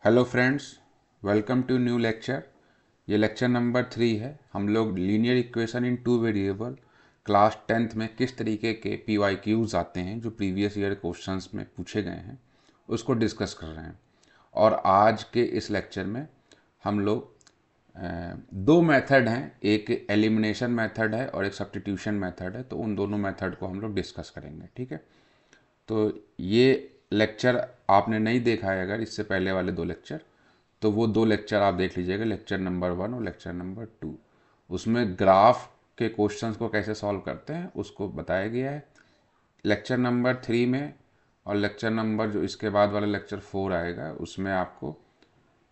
Hello friends, welcome to new lecture. ये lecture number 3 है। हम लोग linear equation in two variable class 10th में किस तरीके के PYQs आते हैं जो प्रीवियस ईयर क्वेश्चंस में पूछे गए हैं उसको डिस्कस कर रहे हैं। और आज के इस लेक्चर में हम लोग दो मेथड हैं, एक एलिमिनेशन मेथड है और एक सब्स्टिट्यूशन मेथड है। तो उन दोनों मेथड को हम लोग डिस्कस करेंगे, ठीक है। तो ये लेक्चर आपने नहीं देखा है अगर इससे पहले वाले दो लेक्चर, तो वो दो लेक्चर आप देख लीजिएगा, लेक्चर नंबर 1 और लेक्चर नंबर 2। उसमें ग्राफ के क्वेश्चंस को कैसे सॉल्व करते हैं उसको बताया गया है। लेक्चर नंबर 3 में और लेक्चर नंबर जो इसके बाद वाला लेक्चर 4 आएगा उसमें आपको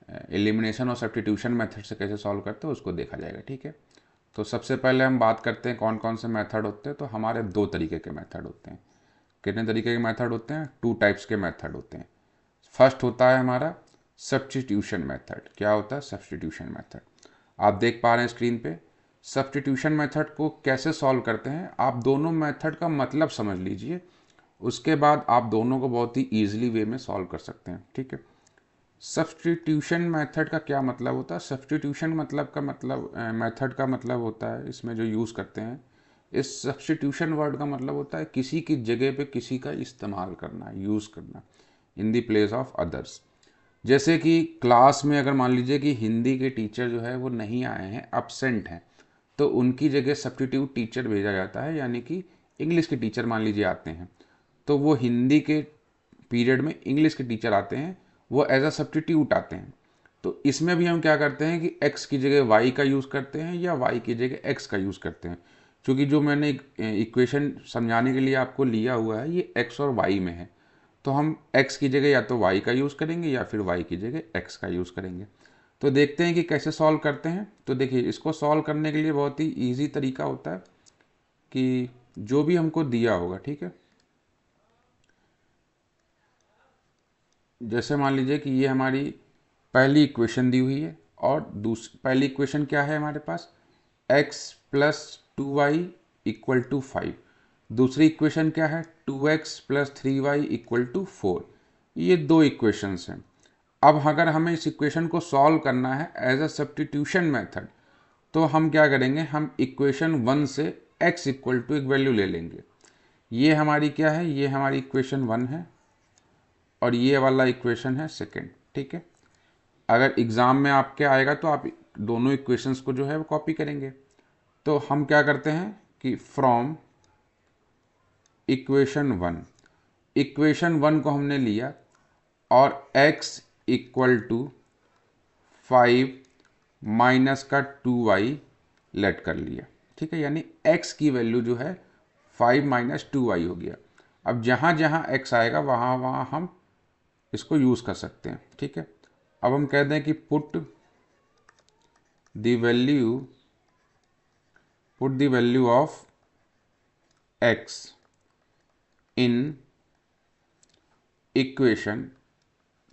एलिमिनेशन और सब्स्टिट्यूशन मेथड से कैसे सॉल्व करते हैं उसको देखा जाएगा, ठीक है। तो सबसे पहले हम बात करते हैं कौन कौन से मेथड होते हैं। तो हमारे दो तरीके के मेथड होते हैं। कितने तरीके के मेथड होते हैं? 2 टाइप्स के मेथड होते हैं। फर्स्ट होता है हमारा सब्स्टिट्यूशन मेथड। क्या होता है सब्स्टिट्यूशन मेथड? आप देख पा रहे हैं स्क्रीन पे। सब्स्टिट्यूशन मेथड को कैसे सॉल्व करते हैं, आप दोनों मेथड का मतलब समझ लीजिए, उसके बाद आप दोनों को बहुत ही ईजिली वे में सॉल्व कर सकते हैं, ठीक है। सब्स्टिट्यूशन मेथड का क्या मतलब होता है? सब्स्टिट्यूशन मतलब का मतलब मेथड का मतलब होता है, इसमें जो यूज़ करते हैं, इस सब्स्टिट्यूशन वर्ड का मतलब होता है किसी की जगह पे किसी का इस्तेमाल करना, यूज़ करना in the place of others. जैसे कि क्लास में अगर मान लीजिए कि हिंदी के टीचर जो है वो नहीं आए हैं, absent हैं, तो उनकी जगह सब्स्टिट्यूट टीचर भेजा जाता है। यानी कि इंग्लिश के टीचर मान लीजिए आते हैं, तो वो हिंदी के पीरियड में इंग्लिश के टीचर आते हैं, वो एज अ सब्स्टिट्यूट आते हैं। तो इसमें भी हम क्या करते हैं कि x की जगह y का यूज़ करते हैं या y की जगह x का यूज़ करते हैं। क्योंकि जो मैंने इक्वेशन समझाने के लिए आपको लिया हुआ है ये x और y में है, तो हम x की जगह या तो y का यूज़ करेंगे या फिर y की जगह x का यूज़ करेंगे। तो देखते हैं कि कैसे सॉल्व करते हैं। तो देखिए, इसको सॉल्व करने के लिए बहुत ही ईजी तरीका होता है कि जो भी हमको दिया होगा, ठीक है, जैसे मान लीजिए कि ये हमारी पहली इक्वेशन दी हुई है और दूसरी पहली इक्वेशन क्या है हमारे पास, x plus 2y equal to 5। दूसरी इक्वेशन क्या है, 2x plus 3y equal to 4। ये दो इक्वेशंस हैं। अब अगर हमें इस इक्वेशन को सॉल्व करना है एज अ सब्स्टिट्यूशन मेथड, तो हम क्या करेंगे, हम इक्वेशन 1 से x इक्वल टू एक वैल्यू ले लेंगे। ये हमारी क्या है, ये हमारी इक्वेशन 1 है और ये वाला इक्वेशन है सेकेंड, ठीक है। अगर एग्ज़ाम में आपके आएगा तो आप दोनों इक्वेशंस को जो है वो कॉपी करेंगे। तो हम क्या करते हैं कि फ्रॉम इक्वेशन वन को हमने लिया और x इक्वल टू 5 माइनस का 2y लेट कर लिया, ठीक है। यानी x की वैल्यू जो है 5 माइनस 2y हो गया। अब जहाँ जहाँ x आएगा वहाँ वहाँ हम इसको यूज़ कर सकते हैं, ठीक है। अब हम कहते हैं कि the value put the value of x in equation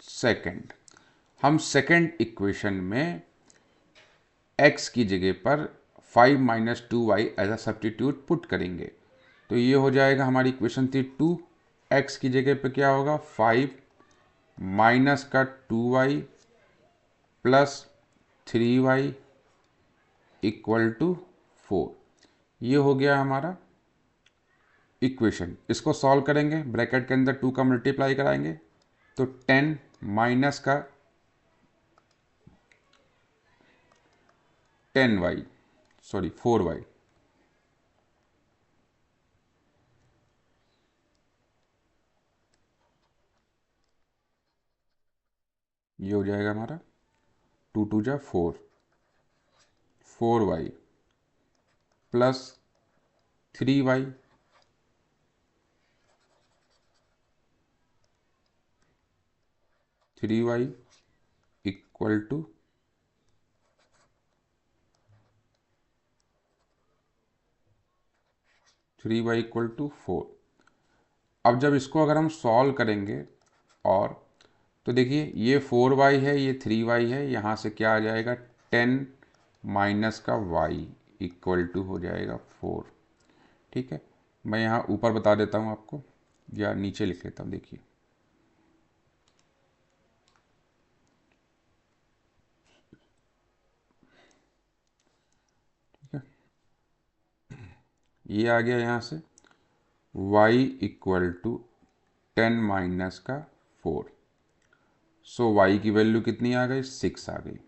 second. हम सेकेंड इक्वेशन में x की जगह पर 5 minus 2y as a substitute put करेंगे। तो ये हो जाएगा हमारी इक्वेशन थी 2। x की जगह पे क्या होगा, 5 माइनस का 2y plus 3y equal to 4। ये हो गया हमारा इक्वेशन। इसको सॉल्व करेंगे, ब्रैकेट के अंदर 2 का मल्टीप्लाई कराएंगे तो 10 माइनस का 10y, सॉरी 4y, ये हो जाएगा हमारा 2 2 जा 4, 4y plus 3y, 3y equal to 3y equal to 4। अब जब इसको अगर हम सॉल्व करेंगे और तो देखिए ये 4y है, ये 3y है, यहाँ से क्या आ जाएगा 10 माइनस का y इक्वल टू हो जाएगा 4, ठीक है। मैं यहाँ ऊपर बता देता हूँ आपको या नीचे लिख लेता हूँ। देखिए ये आ गया यहाँ से y इक्वल टू 10 माइनस का 4। सो y की वैल्यू कितनी आ गई, 6 आ गई।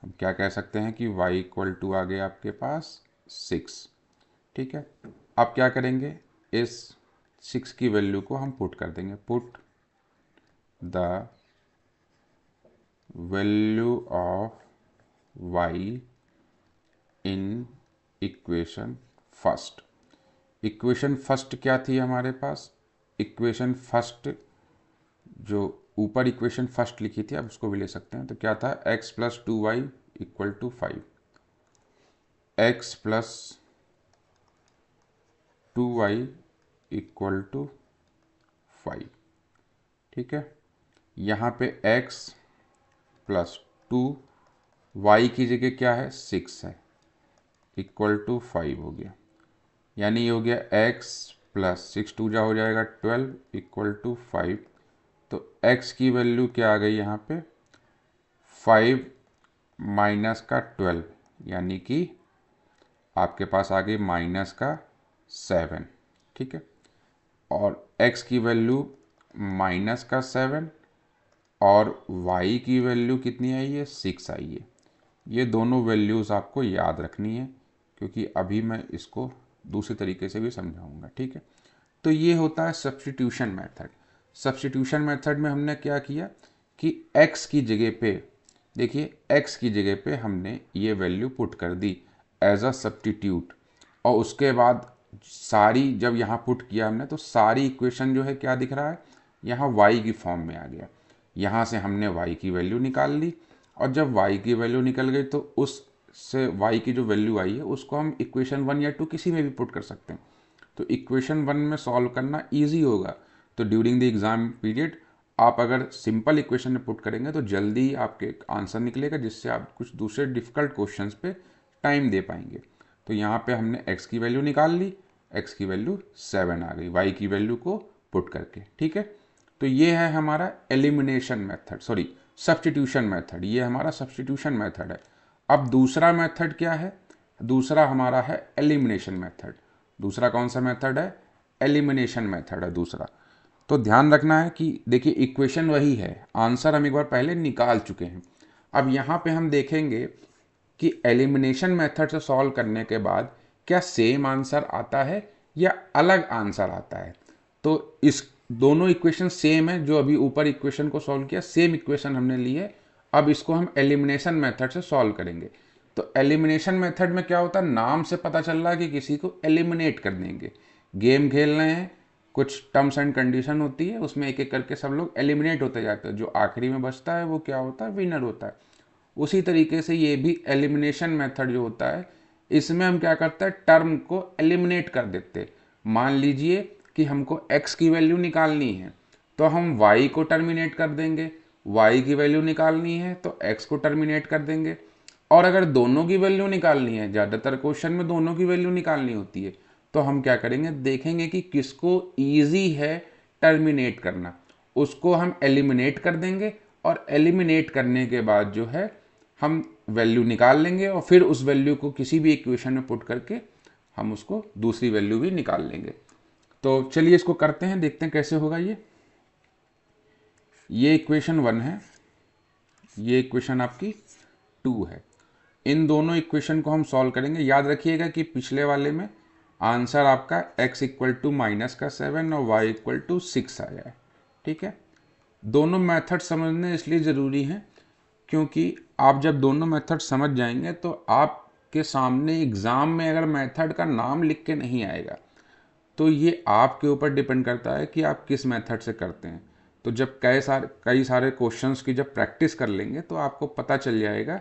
हम क्या कह सकते हैं कि y इक्वल टू आ गया आपके पास 6। ठीक है, अब क्या करेंगे, इस 6 की वैल्यू को हम पुट कर देंगे। Put the value of y in equation first. Equation first क्या थी हमारे पास, इक्वेशन फर्स्ट जो ऊपर इक्वेशन फर्स्ट लिखी थी, अब उसको भी ले सकते हैं। तो क्या था, x plus 2y equal to 5, x plus 2y equal to 5। ठीक है, यहाँ पे x प्लस 2 y की जगह क्या है, 6 है, इक्वल टू 5 हो गया। यानी ये हो गया x प्लस 6, 2 जा हो जाएगा 12 इक्वल टू 5। तो x की वैल्यू क्या आ गई यहाँ पे, 5 माइनस का 12, यानी कि आपके पास आ गई माइनस का 7। ठीक है, और x की वैल्यू माइनस का 7 और y की वैल्यू कितनी आई है, 6 आई है। ये दोनों वैल्यूज़ आपको याद रखनी है, क्योंकि अभी मैं इसको दूसरे तरीके से भी समझाऊंगा। ठीक है, तो ये होता है सब्स्टिट्यूशन मेथड। सब्स्टिट्यूशन मेथड में हमने क्या किया कि x की जगह पे, देखिए x की जगह पे हमने ये वैल्यू पुट कर दी एज अ सब्स्टिट्यूट, और उसके बाद सारी जब यहाँ पुट किया हमने तो सारी इक्वेशन जो है क्या दिख रहा है, यहाँ y की फॉर्म में आ गया। यहाँ से हमने y की वैल्यू निकाल ली, और जब y की वैल्यू निकल गई तो उससे y की जो वैल्यू आई है उसको हम इक्वेशन 1 या 2 किसी में भी पुट कर सकते हैं। तो इक्वेशन 1 में सॉल्व करना ईजी होगा। तो ड्यूरिंग द एग्ज़ाम पीरियड आप अगर सिंपल इक्वेशन में पुट करेंगे तो जल्दी ही आपके आंसर निकलेगा, जिससे आप कुछ दूसरे डिफ़िकल्ट क्वेश्चंस पे टाइम दे पाएंगे। तो यहाँ पे हमने x की वैल्यू निकाल ली, x की वैल्यू 7 आ गई y की वैल्यू को पुट करके। ठीक है, तो ये है हमारा elimination method, sorry substitution method, ये हमारा सब्स्टिट्यूशन मेथड है। अब दूसरा मेथड क्या है, दूसरा हमारा है एलिमिनेशन मेथड। दूसरा कौन सा मेथड है, एलिमिनेशन मेथड है दूसरा। तो ध्यान रखना है कि देखिए इक्वेशन वही है, आंसर हम एक बार पहले निकाल चुके हैं। अब यहाँ पे हम देखेंगे कि एलिमिनेशन मेथड से सॉल्व करने के बाद क्या सेम आंसर आता है या अलग आंसर आता है। तो इस दोनों इक्वेशन सेम है, जो अभी ऊपर इक्वेशन को सॉल्व किया सेम इक्वेशन हमने ली है। अब इसको हम एलिमिनेशन मेथड से सॉल्व करेंगे। तो एलिमिनेशन मेथड में क्या होता है, नाम से पता चल रहा है कि किसी को एलिमिनेट कर देंगे। गेम खेल रहे हैं, कुछ टर्म्स एंड कंडीशन होती है, उसमें एक एक करके सब लोग एलिमिनेट होते जाते हैं, जो आखिरी में बचता है वो क्या होता है, विनर होता है। उसी तरीके से ये भी एलिमिनेशन मेथड जो होता है, इसमें हम क्या करते हैं, टर्म को एलिमिनेट कर देते। मान लीजिए कि हमको x की वैल्यू निकालनी है तो हम y को टर्मिनेट कर देंगे, y की वैल्यू निकालनी है तो x को टर्मिनेट कर देंगे। और अगर दोनों की वैल्यू निकालनी है, ज़्यादातर क्वेश्चन में दोनों की वैल्यू निकालनी होती है, तो हम क्या करेंगे, देखेंगे कि किसको ईजी है टर्मिनेट करना, उसको हम एलिमिनेट कर देंगे। और एलिमिनेट करने के बाद जो है हम वैल्यू निकाल लेंगे, और फिर उस वैल्यू को किसी भी इक्वेशन में पुट करके हम उसको दूसरी वैल्यू भी निकाल लेंगे। तो चलिए इसको करते हैं, देखते हैं कैसे होगा ये इक्वेशन 1 है, ये इक्वेशन आपकी 2 है। इन दोनों इक्वेशन को हम सॉल्व करेंगे। याद रखिएगा कि पिछले वाले में आंसर आपका x इक्वल टू माइनस का 7 और y इक्वल टू 6 आया है। ठीक है, दोनों मेथड समझने इसलिए ज़रूरी हैं क्योंकि आप जब दोनों मेथड समझ जाएंगे तो आपके सामने एग्ज़ाम में अगर मेथड का नाम लिख के नहीं आएगा तो ये आपके ऊपर डिपेंड करता है कि आप किस मेथड से करते हैं। तो जब कई सारे क्वेश्चंस की जब प्रैक्टिस कर लेंगे तो आपको पता चल जाएगा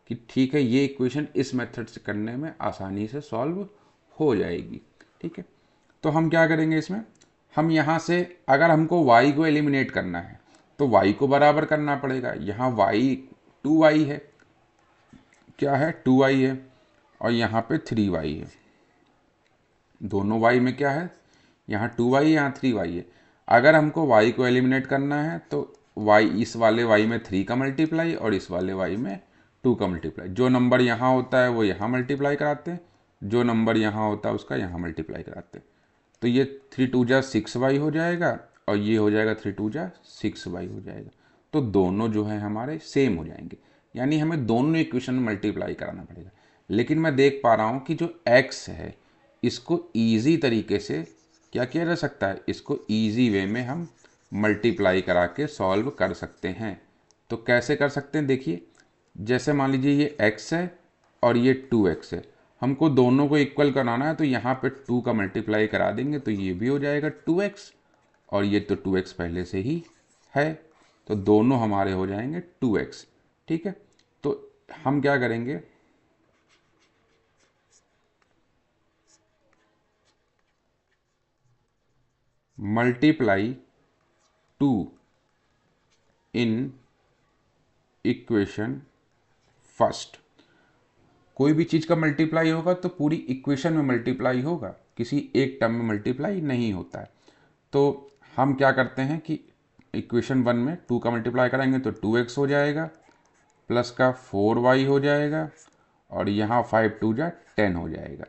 कि ठीक है ये इक्वेशन इस मेथड से करने में आसानी से सॉल्व हो जाएगी। ठीक है, तो हम क्या करेंगे इसमें, हम यहाँ से अगर हमको y को एलिमिनेट करना है तो y को बराबर करना पड़ेगा। यहाँ y 2y है, क्या है 2y है, और यहाँ पे 3y है। दोनों y में क्या है, यहाँ 2y यहाँ 3y है। अगर हमको y को एलिमिनेट करना है तो y इस वाले y में 3 का मल्टीप्लाई और इस वाले y में 2 का मल्टीप्लाई। जो नंबर यहाँ होता है वो यहाँ मल्टीप्लाई कराते हैं, जो नंबर यहाँ होता है उसका यहाँ मल्टीप्लाई कराते हैं। तो ये 3 2 जा 6y हो जाएगा और ये हो जाएगा 3 2 जा 6y हो जाएगा। तो दोनों जो है हमारे सेम हो जाएंगे, यानी हमें दोनों इक्वेशन में मल्टीप्लाई कराना पड़ेगा। लेकिन मैं देख पा रहा हूँ कि जो x है इसको ईजी तरीके से क्या किया जा सकता है, इसको ईजी वे में हम मल्टीप्लाई करा के सॉल्व कर सकते हैं। तो कैसे कर सकते हैं, देखिए जैसे मान लीजिए ये x है और ये 2x है, हमको दोनों को इक्वल कराना है, तो यहाँ पे 2 का मल्टीप्लाई करा देंगे तो ये भी हो जाएगा 2x और ये तो 2x पहले से ही है, तो दोनों हमारे हो जाएंगे 2x। ठीक है, तो हम क्या करेंगे, मल्टीप्लाई 2 इन इक्वेशन फर्स्ट। कोई भी चीज़ का मल्टीप्लाई होगा तो पूरी इक्वेशन में मल्टीप्लाई होगा, किसी एक टर्म में मल्टीप्लाई नहीं होता है। तो हम क्या करते हैं कि इक्वेशन 1 में 2 का मल्टीप्लाई कराएंगे तो 2x हो जाएगा, प्लस का 4y हो जाएगा और यहाँ 5 2 जा 10 हो जाएगा।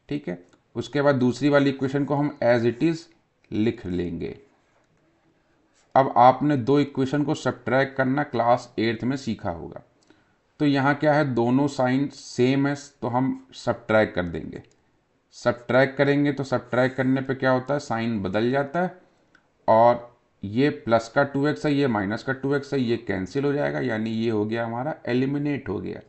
ठीक है, उसके बाद दूसरी वाली इक्वेशन को हम एज इट इज़ लिख लेंगे। अब आपने दो इक्वेशन को सब्ट्रैक्ट करना क्लास 8th में सीखा होगा। तो यहाँ क्या है, दोनों साइन सेम है तो हम सब्ट्रैक्ट कर देंगे। सब्ट्रैक्ट करेंगे तो सब्ट्रैक्ट करने पे क्या होता है, साइन बदल जाता है और ये प्लस का 2x है, ये माइनस का 2x है, ये कैंसिल हो जाएगा, यानी ये हो गया हमारा एलिमिनेट हो गया।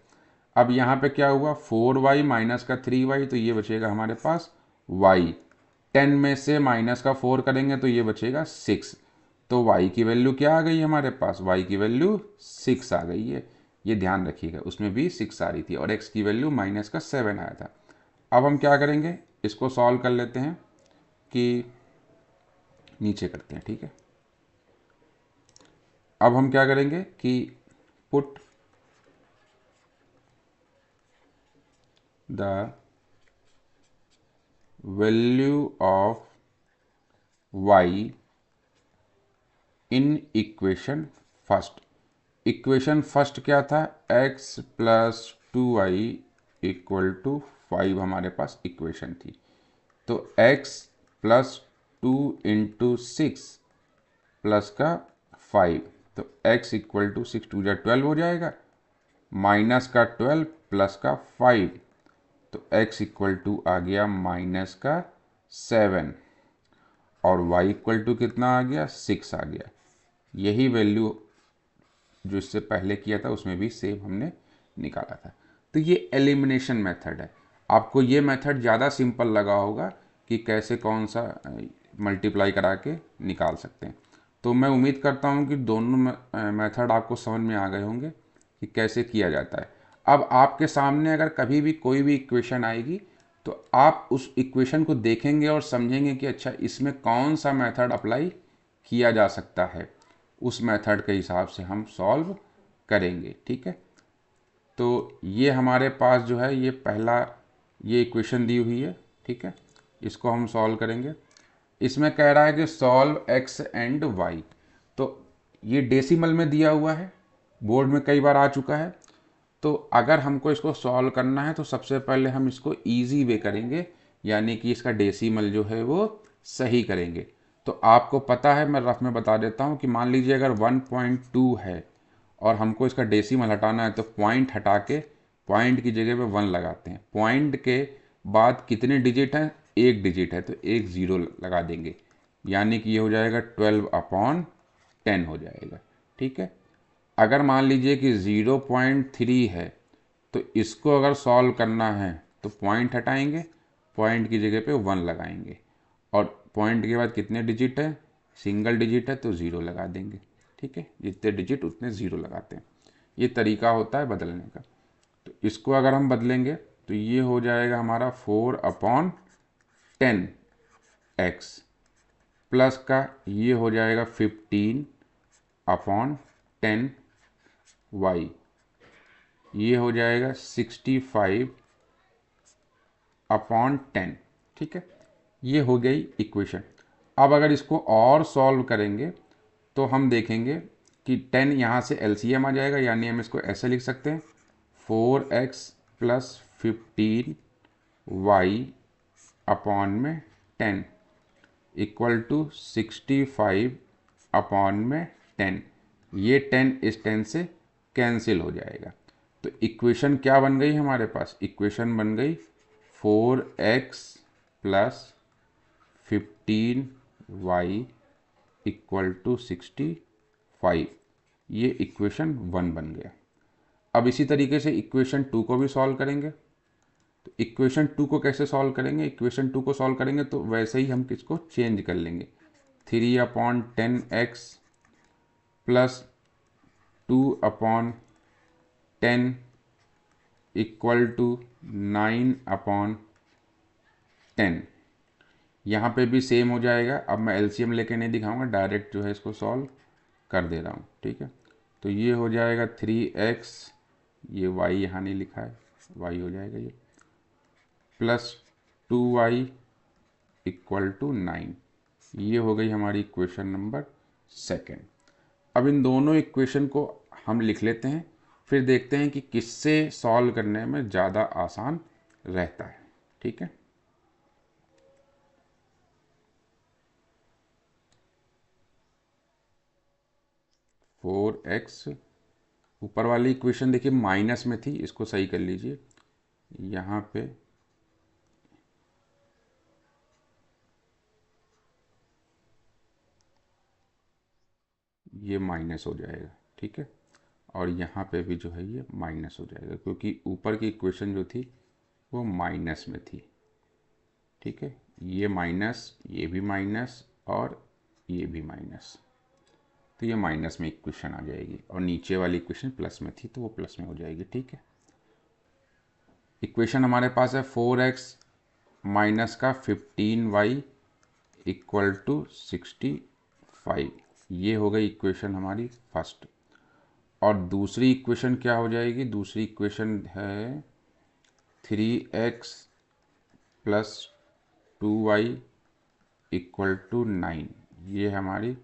अब यहाँ पे क्या हुआ, 4y माइनस का 3y, तो ये बचेगा हमारे पास y। 10 में से माइनस का 4 करेंगे तो ये बचेगा 6। तो y की वैल्यू क्या आ गई हमारे पास, y की वैल्यू 6 आ गई है। ये ध्यान रखिएगा, उसमें भी 6 आ रही थी और x की वैल्यू माइनस का 7 आया था। अब हम क्या करेंगे, इसको सॉल्व कर लेते हैं कि नीचे करते हैं। ठीक है, अब हम क्या करेंगे कि put the value of y in equation first. Equation first क्या था, x plus 2y equal to 5 हमारे पास इक्वेशन थी। तो x प्लस 2 इंटू 6 प्लस का 5, तो x इक्वल टू 6 2 जा 12 हो जाएगा, माइनस का 12 प्लस का 5, तो x इक्वल टू आ गया माइनस का 7 और y इक्वल टू कितना आ गया, 6 आ गया। यही वैल्यू जो इससे पहले किया था उसमें भी सेम हमने निकाला था। तो ये एलिमिनेशन मेथड है। आपको ये मेथड ज़्यादा सिंपल लगा होगा कि कैसे कौन सा मल्टीप्लाई करा के निकाल सकते हैं। तो मैं उम्मीद करता हूँ कि दोनों मेथड आपको समझ में आ गए होंगे कि कैसे किया जाता है। अब आपके सामने अगर कभी भी कोई भी इक्वेशन आएगी तो आप उस इक्वेशन को देखेंगे और समझेंगे कि अच्छा इसमें कौन सा मेथड अप्लाई किया जा सकता है, उस मेथड के हिसाब से हम सॉल्व करेंगे। ठीक है, तो ये हमारे पास जो है ये पहला ये इक्वेशन दी हुई है। ठीक है, इसको हम सॉल्व करेंगे। इसमें कह रहा है कि सॉल्व x एंड y, तो ये डेसिमल में दिया हुआ है, बोर्ड में कई बार आ चुका है। तो अगर हमको इसको सॉल्व करना है तो सबसे पहले हम इसको इजी वे करेंगे, यानी कि इसका डेसिमल जो है वो सही करेंगे। तो आपको पता है, मैं रफ में बता देता हूँ कि मान लीजिए अगर 1.2 है और हमको इसका डेसिमल हटाना है तो पॉइंट हटा के पॉइंट की जगह पे 1 लगाते हैं। पॉइंट के बाद कितने डिजिट हैं, एक डिजिट है तो एक ज़ीरो लगा देंगे, यानी कि ये हो जाएगा 12/10 हो जाएगा। ठीक है, अगर मान लीजिए कि 0.3 है तो इसको अगर सॉल्व करना है तो पॉइंट हटाएंगे, पॉइंट की जगह पे 1 लगाएंगे और पॉइंट के बाद कितने डिजिट है, सिंगल डिजिट है तो ज़ीरो लगा देंगे। ठीक है, जितने डिजिट उतने ज़ीरो लगाते हैं। ये तरीका होता है बदलने का। तो इसको अगर हम बदलेंगे तो ये हो जाएगा हमारा 4/10x प्लस का ये हो जाएगा 15/10y, ये हो जाएगा 65/10। ठीक है, ये हो गई इक्वेशन। अब अगर इसको और सॉल्व करेंगे तो हम देखेंगे कि 10 यहाँ से एलसीएम आ जाएगा, यानी हम इसको ऐसे लिख सकते हैं 4x प्लस 15 वाई अपॉन में 10 इक्वल टू 65 अपॉन में 10। ये 10 इस 10 से कैंसिल हो जाएगा। तो इक्वेशन क्या बन गई हमारे पास? इक्वेशन बन गई 4x plus 15y equal to 65। ये इक्वेशन 1 बन गया। अब इसी तरीके से इक्वेशन 2 को भी सॉल्व करेंगे। तो इक्वेशन 2 को कैसे सॉल्व करेंगे? इक्वेशन 2 को सॉल्व करेंगे तो वैसे ही हम किसको चेंज कर लेंगे। 3/10x plus 2/10 equal to 9/10। यहाँ पे भी सेम हो जाएगा। अब मैं एलसीएम लेके नहीं दिखाऊंगा, डायरेक्ट जो है इसको सॉल्व कर दे रहा हूँ, ठीक है। तो ये हो जाएगा 3x, ये y यहाँ नहीं लिखा है, y हो जाएगा ये, प्लस 2y इक्वल टू 9। ये हो गई हमारी इक्वेशन नंबर 2। अब इन दोनों इक्वेशन को हम लिख लेते हैं, फिर देखते हैं कि किससे सॉल्व करने में ज़्यादा आसान रहता है, ठीक है। फोर एक्स, ऊपर वाली इक्वेशन देखिए माइनस में थी, इसको सही कर लीजिए। यहाँ पे ये माइनस हो जाएगा, ठीक है। और यहाँ पे भी जो है ये माइनस हो जाएगा, क्योंकि ऊपर की इक्वेशन जो थी वो माइनस में थी, ठीक है। ये माइनस, ये भी माइनस और ये भी माइनस, तो ये माइनस में इक्वेशन आ जाएगी। और नीचे वाली इक्वेशन प्लस में थी तो वो प्लस में हो जाएगी, ठीक है। इक्वेशन हमारे पास है 4x माइनस का 15y इक्वल टू 65। ये हो गई इक्वेशन हमारी फर्स्ट। और दूसरी इक्वेशन क्या हो जाएगी? दूसरी इक्वेशन है 3x plus 2y equal to 9। ये हमारी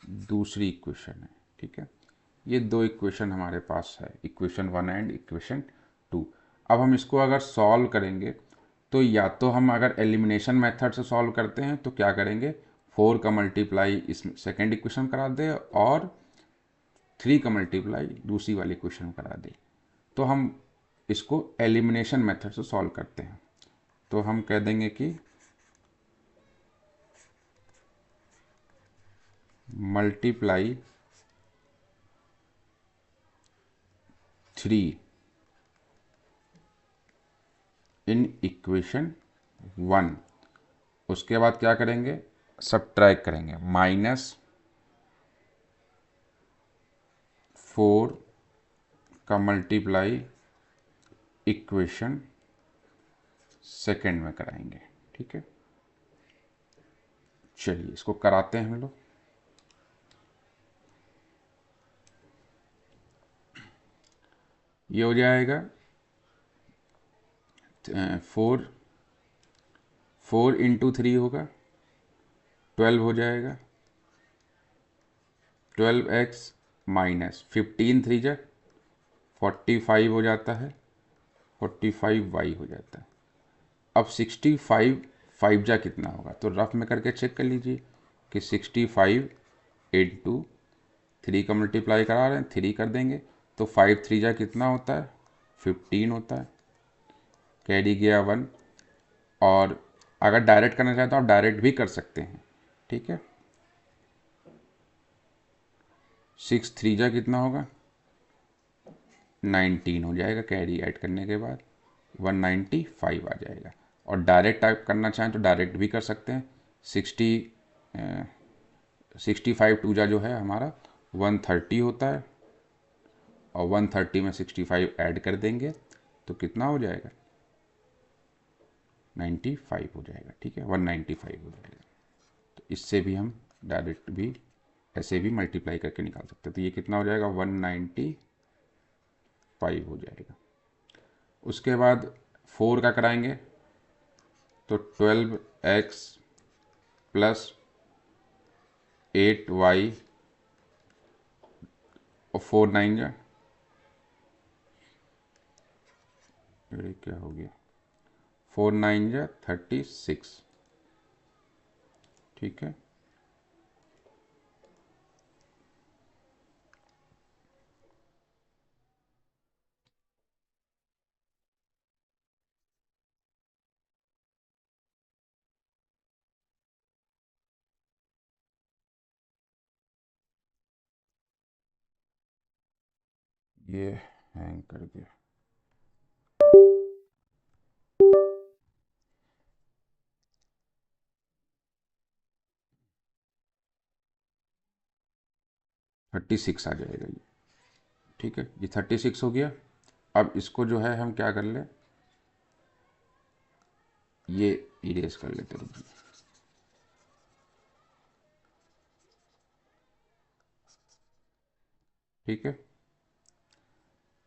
दूसरी इक्वेशन है, ठीक है। ये दो इक्वेशन हमारे पास है, इक्वेशन 1 एंड इक्वेशन 2। अब हम इसको अगर सॉल्व करेंगे तो या तो हम अगर एलिमिनेशन मेथड से सॉल्व करते हैं तो क्या करेंगे, 4 का मल्टीप्लाई इस सेकेंड इक्वेशन करा दे और 3 का मल्टीप्लाई दूसरी वाली इक्वेशन में करा दे। तो हम इसको एलिमिनेशन मेथड से सॉल्व करते हैं। तो हम कह देंगे कि मल्टीप्लाई 3 इन इक्वेशन 1। उसके बाद क्या करेंगे, सब्ट्रैक्ट करेंगे, माइनस 4 का मल्टीप्लाई इक्वेशन सेकेंड में कराएंगे, ठीक है। चलिए इसको कराते हैं हम लोग। ये हो जाएगा 4 इंटू 3 होगा 12 हो जाएगा। 12x माइनस 15 3 जा 45 हो जाता है, 45y हो जाता है। अब 65 5 जा कितना होगा, तो रफ में करके चेक कर लीजिए कि 65 इंटू 3 का मल्टीप्लाई करा रहे हैं, 3 कर देंगे तो 5 3 जा कितना होता है, 15 होता है। कैरी गया 1। और अगर डायरेक्ट करना चाहते हो आप डायरेक्ट भी कर सकते हैं, ठीक है। 6 3 जा कितना होगा, 19 हो जाएगा। कैरी ऐड करने के बाद 195 आ जाएगा। और डायरेक्ट टाइप करना चाहें तो डायरेक्ट भी कर सकते हैं। 65 टू जा जो है हमारा 130 होता है, और 130 में 65 ऐड कर देंगे तो कितना हो जाएगा, 95 हो जाएगा, ठीक है। 195 हो जाएगा। तो इससे भी हम डायरेक्ट भी ऐसे भी मल्टीप्लाई करके निकाल सकते हैं। तो ये कितना हो जाएगा, 195 हो जाएगा। उसके बाद 4 का कराएंगे तो 12x प्लस 8y और 4 9 जा, अरे क्या हो गया, 4 9 जा 36, ठीक है। ये हैंग कर गया। थर्टी सिक्स आ जाएगा ये, ठीक है। ये 36 हो गया। अब इसको जो है हम क्या कर ले, ये इरेज कर लेते हैं, ठीक है।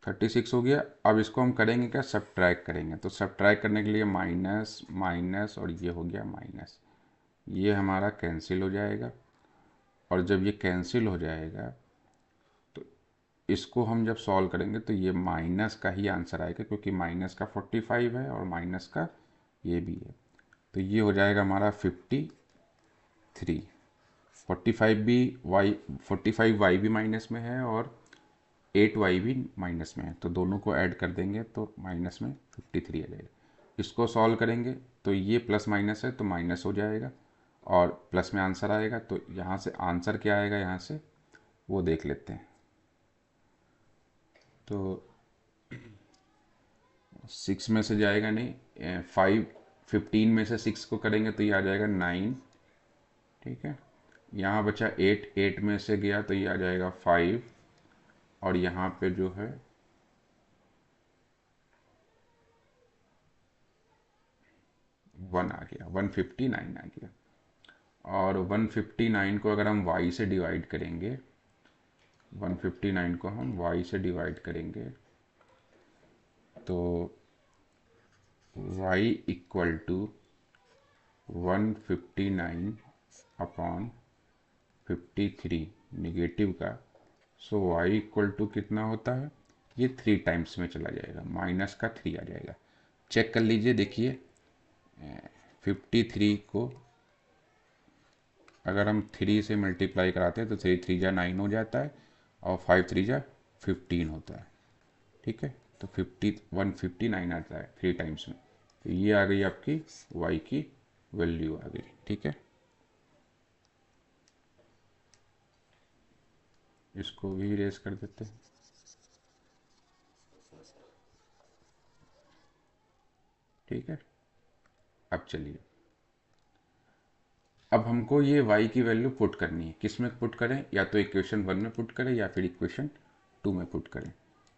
36 हो गया। अब इसको हम करेंगे क्या, सब्ट्रैक्ट करेंगे। तो सब्ट्रैक्ट करने के लिए माइनस माइनस और ये हो गया माइनस, ये हमारा कैंसिल हो जाएगा। और जब ये कैंसिल हो जाएगा तो इसको हम जब सॉल्व करेंगे तो ये माइनस का ही आंसर आएगा, क्योंकि माइनस का 45 है और माइनस का ये भी है। तो ये हो जाएगा हमारा 53। 45 भी वाई, 45 वाई भी माइनस में है और 8 वाई भी माइनस में है, तो दोनों को ऐड कर देंगे तो माइनस में 53 आ जाएगा। इसको सॉल्व करेंगे तो ये प्लस माइनस है तो माइनस हो जाएगा और प्लस में आंसर आएगा। तो यहाँ से आंसर क्या आएगा, यहाँ से वो देख लेते हैं। तो 6 में से जाएगा नहीं, 15 में से 6 को करेंगे तो ये आ जाएगा 9, ठीक है। यहाँ बचा 8 में से गया तो ये आ जाएगा 5, और यहाँ पे जो है 1 आ गया, 159 आ गया। और 159 को अगर हम y से डिवाइड करेंगे, 159 को हम y से डिवाइड करेंगे तो y equal to 159 upon 53 negative का। सो y इक्वल टू कितना होता है, ये 3 टाइम्स में चला जाएगा, माइनस का 3 आ जाएगा। चेक कर लीजिए, देखिए 53 को अगर हम 3 से मल्टीप्लाई कराते हैं तो 3 3 जा 9 हो जाता है और 5 3 जा 15 होता है, ठीक है। तो 159 आता है 3 टाइम्स में। तो ये आ गई आपकी y की वैल्यू आ गई, ठीक है। इसको भी इरेज कर देते हैं, ठीक है। अब चलिए, अब हमको ये y की वैल्यू पुट करनी है। किस में पुट करें, या तो इक्वेशन 1 में पुट करें या फिर इक्वेशन 2 में पुट करें।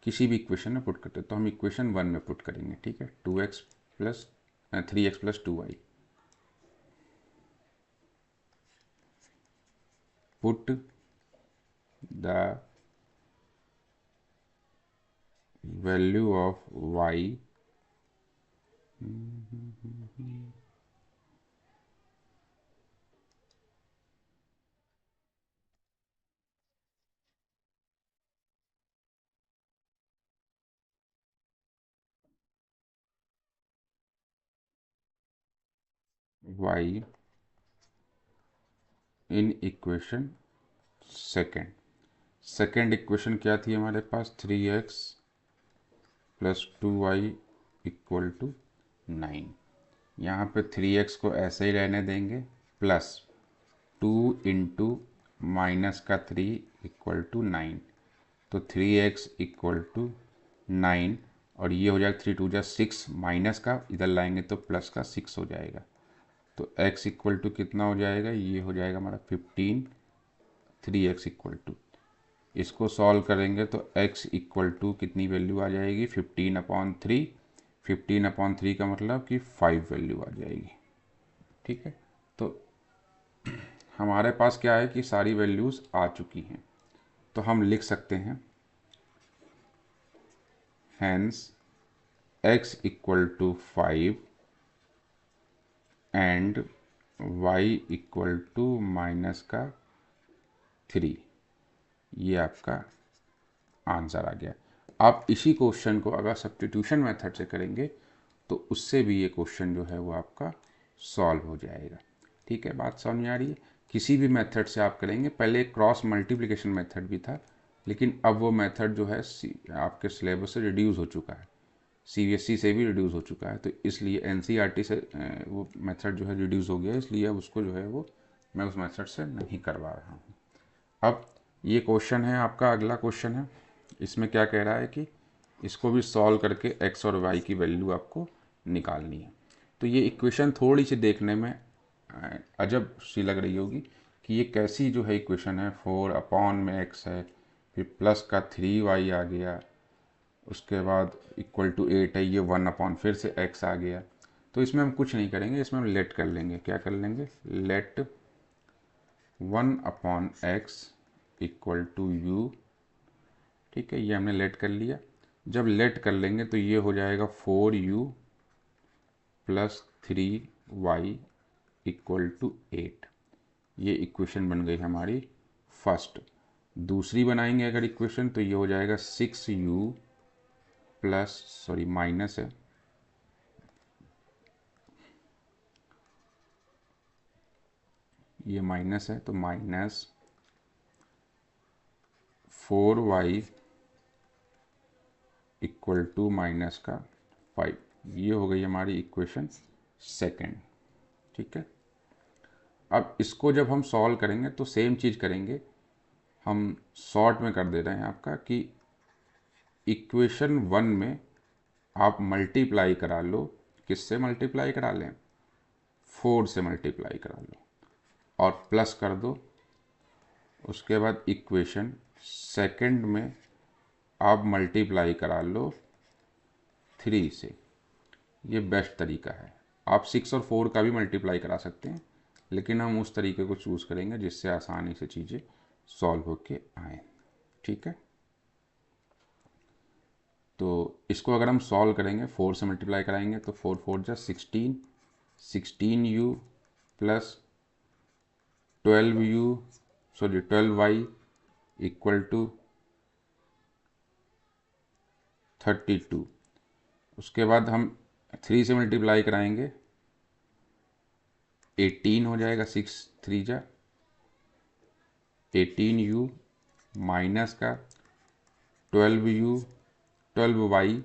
किसी भी इक्वेशन में पुट करते हैं, तो हम इक्वेशन 1 में पुट करेंगे, ठीक है। 2x plus 3x plus 2y, put the value of y y in equation second. Second equation क्या थी हमारे पास, 3x plus 2y equal to 9। यहाँ पे 3x को ऐसे ही रहने देंगे, प्लस 2 इंटू माइनस का 3 इक्वल टू 9। तो 3x इक्वल टू 9, और ये हो जाएगा 3 2 जा 6, माइनस का इधर लाएंगे तो प्लस का 6 हो जाएगा। तो x इक्वल टू कितना हो जाएगा, ये हो जाएगा हमारा 15। 3x इक्वल टू, इसको सॉल्व करेंगे तो x इक्वल टू कितनी वैल्यू आ जाएगी, 15/3। 15/3 का मतलब कि 5 वैल्यू आ जाएगी, ठीक है। तो हमारे पास क्या है कि सारी वैल्यूज़ आ चुकी हैं, तो हम लिख सकते हैं hence x equal to 5 and y equal to minus का 3। ये आपका आंसर आ गया। आप इसी क्वेश्चन को अगर सब्स्टिट्यूशन मेथड से करेंगे तो उससे भी ये क्वेश्चन जो है वो आपका सॉल्व हो जाएगा। ठीक है, बात समझ में आ रही है। किसी भी मेथड से आप करेंगे, पहले क्रॉस मल्टीप्लिकेशन मेथड भी था, लेकिन अब वो मेथड जो है आपके सिलेबस से रिड्यूस हो चुका है, सीबीएसई से भी रिड्यूस हो चुका है, तो इसलिए एनसीईआरटी से वो मेथड जो है रिड्यूस हो गया, इसलिए अब उसको जो है वो मैं उस मेथड से नहीं करवा रहा हूँ। अब ये क्वेश्चन है आपका, अगला क्वेश्चन है, इसमें क्या कह रहा है कि इसको भी सॉल्व करके एक्स और वाई की वैल्यू आपको निकालनी है। तो ये इक्वेशन थोड़ी सी देखने में अजब सी लग रही होगी कि ये कैसी जो है इक्वेशन है, 4 में एक्स है, फिर प्लस का 3y आ गया, उसके बाद इक्वल टू 8 है, ये 1 फिर से x आ गया। तो इसमें हम कुछ नहीं करेंगे, इसमें हम लेट कर लेंगे। क्या कर लेंगे? Let 1/x equal to u. ठीक है, ये हमने लेट कर लिया। जब लेट कर लेंगे तो ये हो जाएगा 4u plus 3y equal to 8। ये इक्वेशन बन गई हमारी फर्स्ट। दूसरी बनाएंगे अगर इक्वेशन तो ये हो जाएगा 6u प्लस, सॉरी माइनस है, ये माइनस है तो minus 4y equal to minus का 5। ये हो गई हमारी इक्वेशन सेकेंड। ठीक है, अब इसको जब हम सॉल्व करेंगे तो सेम चीज़ करेंगे, हम शॉर्ट में कर दे रहे हैं आपका कि इक्वेशन 1 में आप मल्टीप्लाई करा लो। किससे मल्टीप्लाई करा लें? 4 से मल्टीप्लाई करा लो और प्लस कर दो। उसके बाद इक्वेशन सेकंड में आप मल्टीप्लाई करा लो 3 से। ये बेस्ट तरीका है। आप 6 और 4 का भी मल्टीप्लाई करा सकते हैं, लेकिन हम उस तरीके को चूज़ करेंगे जिससे आसानी से चीज़ें सॉल्व होके आए। ठीक है, तो इसको अगर हम सॉल्व करेंगे, 4 से मल्टीप्लाई कराएंगे तो 4 4 जा 16, 16u plus 12u, sorry 12y equal to 32। उसके बाद हम 3 से मल्टीप्लाई कराएंगे, 18 हो जाएगा, 6 3 जा 18u माइनस का 12y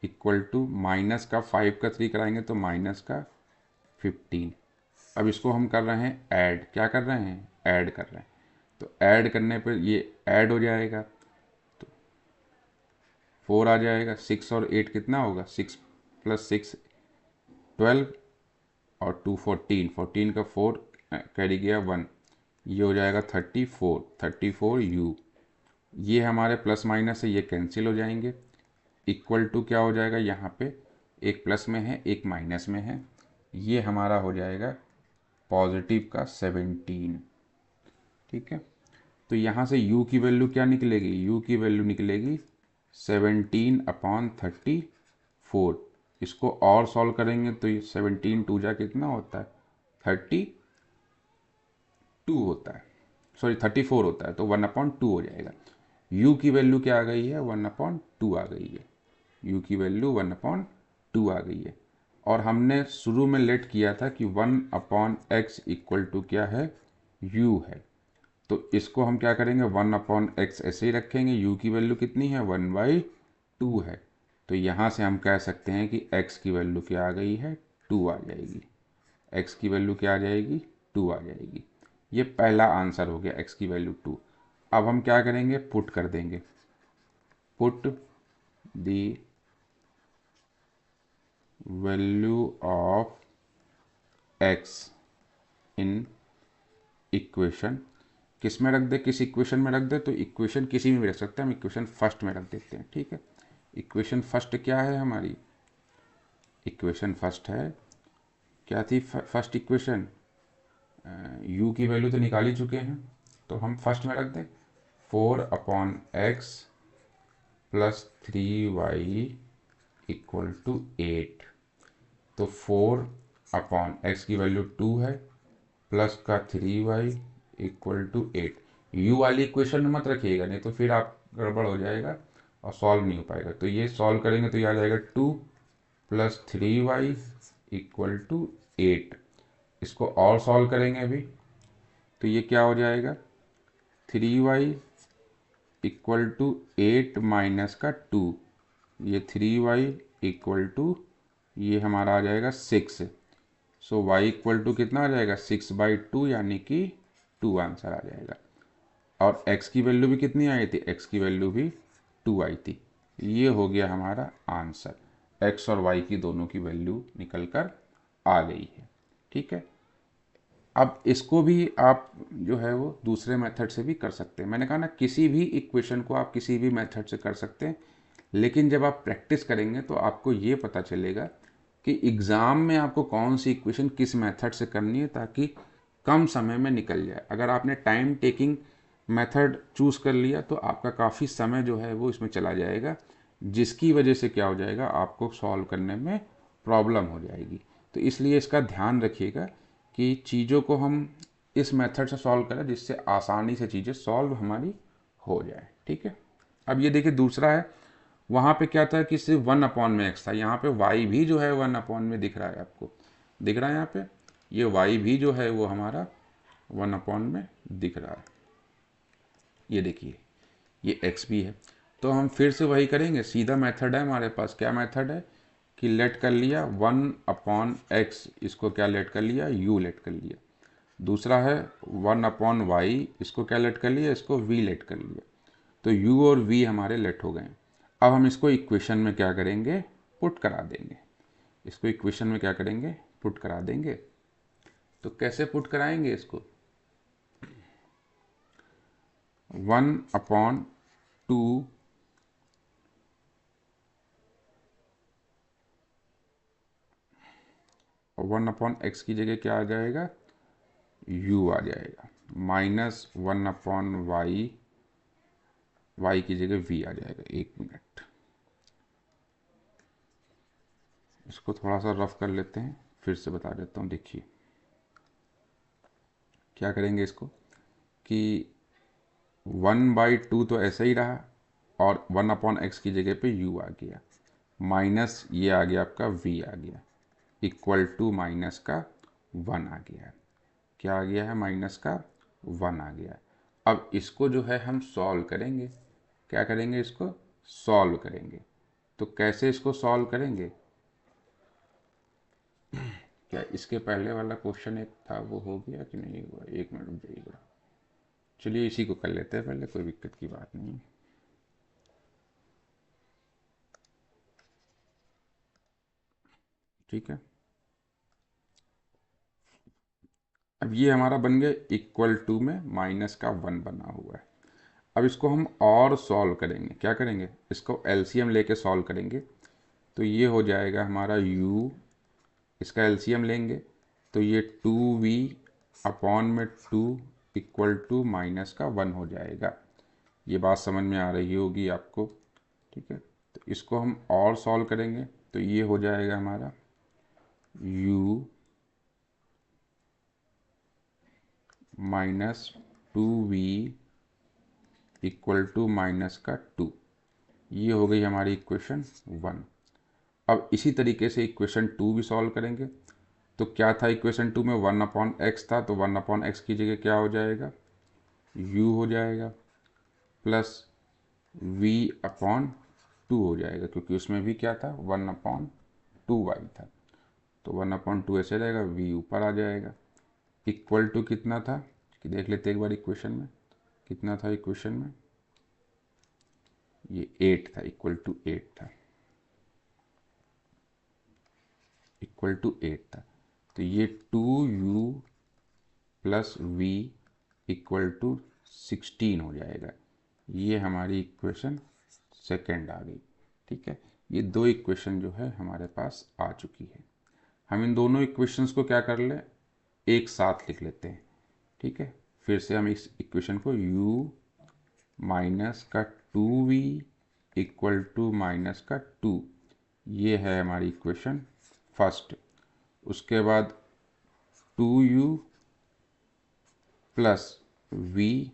इक्वल टू माइनस का 5 का 3 कराएंगे तो माइनस का 15। अब इसको हम कर रहे हैं ऐड। क्या कर रहे हैं? ऐड कर रहे हैं। तो ऐड करने पर ये ऐड हो जाएगा, तो 4 आ जाएगा। 6 और 8 कितना होगा? 6 प्लस 6 12 और 2 14, 14 का 4 कैरी गया 1, ये हो जाएगा 34, 34u। ये हमारे प्लस माइनस है, ये कैंसिल हो जाएंगे। इक्वल टू क्या हो जाएगा? यहाँ पे एक प्लस में है एक माइनस में है, ये हमारा हो जाएगा पॉजिटिव का 17। ठीक है, तो यहाँ से u की वैल्यू क्या निकलेगी? u की वैल्यू निकलेगी 17/34। इसको और सॉल्व करेंगे तो ये 17 2 जा कितना होता है? 32 होता है, सॉरी 34 होता है, तो 1/2 हो जाएगा। u की वैल्यू क्या आ गई है? 1/2 आ गई है। u की वैल्यू 1/2 आ गई है। और हमने शुरू में लेट किया था कि 1/x इक्वल टू क्या है? u है। तो इसको हम क्या करेंगे? 1/x ऐसे ही रखेंगे। u की वैल्यू कितनी है? 1/2 है। तो यहाँ से हम कह सकते हैं कि x की वैल्यू क्या आ गई है? 2 आ जाएगी। x की वैल्यू क्या आ जाएगी? 2 आ जाएगी। ये पहला आंसर हो गया, x की वैल्यू 2। अब हम क्या करेंगे? पुट कर देंगे। Put the value of x in equation. किस में रख दे? किस इक्वेशन में रख दे? तो इक्वेशन किसी में भी रख सकते हैं, हम इक्वेशन फर्स्ट में रख देते हैं। ठीक है, इक्वेशन फर्स्ट क्या है हमारी? इक्वेशन फर्स्ट है, क्या थी फर्स्ट इक्वेशन? u की वैल्यू तो निकाल ही चुके हैं, तो हम फर्स्ट में रख दें 4/x plus 3y equal to 8। तो 4/x की वैल्यू 2 है, प्लस का 3y इक्वल टू 8। u वाली इक्वेशन में मत रखिएगा, नहीं तो फिर आप गड़बड़ हो जाएगा और सॉल्व नहीं हो पाएगा। तो ये सॉल्व करेंगे तो ये आ जाएगा 2 प्लस 3y इक्वल टू 8। इसको और सॉल्व करेंगे अभी, तो ये क्या हो जाएगा, 3y इक्वल टू 8 माइनस का 2, ये 3y इक्वल टू, ये हमारा आ जाएगा 6। सो y इक्वल टू कितना आ जाएगा, 6/2, यानी कि 2 आंसर आ जाएगा। और x की वैल्यू भी कितनी आई थी, x की वैल्यू भी 2 आई थी। ये हो गया हमारा आंसर, x और y की दोनों की वैल्यू निकल कर आ गई है। ठीक है, अब इसको भी आप जो है वो दूसरे मेथड से भी कर सकते हैं। मैंने कहा ना, किसी भी इक्वेशन को आप किसी भी मेथड से कर सकते हैं, लेकिन जब आप प्रैक्टिस करेंगे तो आपको ये पता चलेगा कि एग्ज़ाम में आपको कौन सी इक्वेशन किस मेथड से करनी है, ताकि कम समय में निकल जाए। अगर आपने टाइम टेकिंग मेथड चूज़ कर लिया तो आपका काफ़ी समय जो है वो इसमें चला जाएगा, जिसकी वजह से क्या हो जाएगा, आपको सॉल्व करने में प्रॉब्लम हो जाएगी। तो इसलिए इसका ध्यान रखिएगा कि चीज़ों को हम इस मेथड से सॉल्व करें जिससे आसानी से चीज़ें सॉल्व हमारी हो जाए। ठीक है, अब ये देखिए दूसरा है, वहाँ पे क्या था कि सिर्फ 1/x था, यहाँ पे y भी जो है 1 में दिख रहा है, आपको दिख रहा है यहाँ पे, ये y भी जो है वो हमारा 1 में दिख रहा है। ये देखिए ये x भी है। तो हम फिर से वही करेंगे, सीधा मेथड है हमारे पास। क्या मेथड है कि लेट कर लिया 1/x, इसको क्या लेट कर लिया, u लेट कर लिया। दूसरा है 1/y, इसको क्या लेट कर लिया, इसको v लेट कर लिया। तो u और v हमारे लेट हो गए। अब हम इसको इक्वेशन में क्या करेंगे, पुट करा देंगे। इसको इक्वेशन में क्या करेंगे, पुट करा देंगे। तो कैसे पुट कराएंगे इसको, 1/2 और 1/x की जगह क्या आ जाएगा, u आ जाएगा, माइनस 1/y, y की जगह v आ जाएगा। एक मिनट, इसको थोड़ा सा रफ कर लेते हैं, फिर से बता देता हूँ। देखिए क्या करेंगे इसको कि 1/2 तो ऐसा ही रहा, और 1/x की जगह पे u आ गया, माइनस ये आ गया आपका v आ गया, इक्वल टू माइनस का 1 आ गया। क्या आ गया है, माइनस का 1 आ गया। अब इसको जो है हम सॉल्व करेंगे। क्या करेंगे, इसको सॉल्व करेंगे। तो कैसे इसको सॉल्व करेंगे, क्या इसके पहले वाला क्वेश्चन एक था वो हो गया कि नहीं हुआ, एक मिनट रुक जाइएगा। चलिए इसी को कर लेते हैं पहले, कोई दिक्कत की बात नहीं है। ठीक है, अब ये हमारा बन गया इक्वल टू में माइनस का 1 बना हुआ है। अब इसको हम और सॉल्व करेंगे। क्या करेंगे, इसको एलसीएम लेके सॉल्व करेंगे। तो ये हो जाएगा हमारा u, इसका एलसीएम लेंगे तो ये 2v/2 इक्वल टू माइनस का 1 हो जाएगा। ये बात समझ में आ रही होगी आपको। ठीक है, तो इसको हम और सॉल्व करेंगे तो ये हो जाएगा हमारा u minus 2v equal to minus का 2। ये हो गई हमारी इक्वेशन 1। अब इसी तरीके से इक्वेशन 2 भी सॉल्व करेंगे। तो क्या था इक्वेशन 2 में, 1/x था, तो 1/x की जगह क्या हो जाएगा, u हो जाएगा, प्लस v/2 हो जाएगा, क्योंकि उसमें भी क्या था, 1/2y था। तो 1/2 ऐसे रहेगा, v ऊपर आ जाएगा, इक्वल टू कितना था कि देख लेते एक बार इक्वेशन में, कितना था इक्वेशन में, ये 8 था, इक्वल टू 8 था, इक्वल टू 8 था। तो ये 2u plus v equal to 16 हो जाएगा। ये हमारी इक्वेशन सेकेंड आ गई। ठीक है, ये दो इक्वेशन जो है हमारे पास आ चुकी है। हम इन दोनों इक्वेशंस को क्या कर लें, एक साथ लिख लेते हैं। ठीक है, फिर से हम इस इक्वेशन को u माइनस का 2v इक्वल टू माइनस का 2, ये है हमारी इक्वेशन फर्स्ट। उसके बाद 2u plus v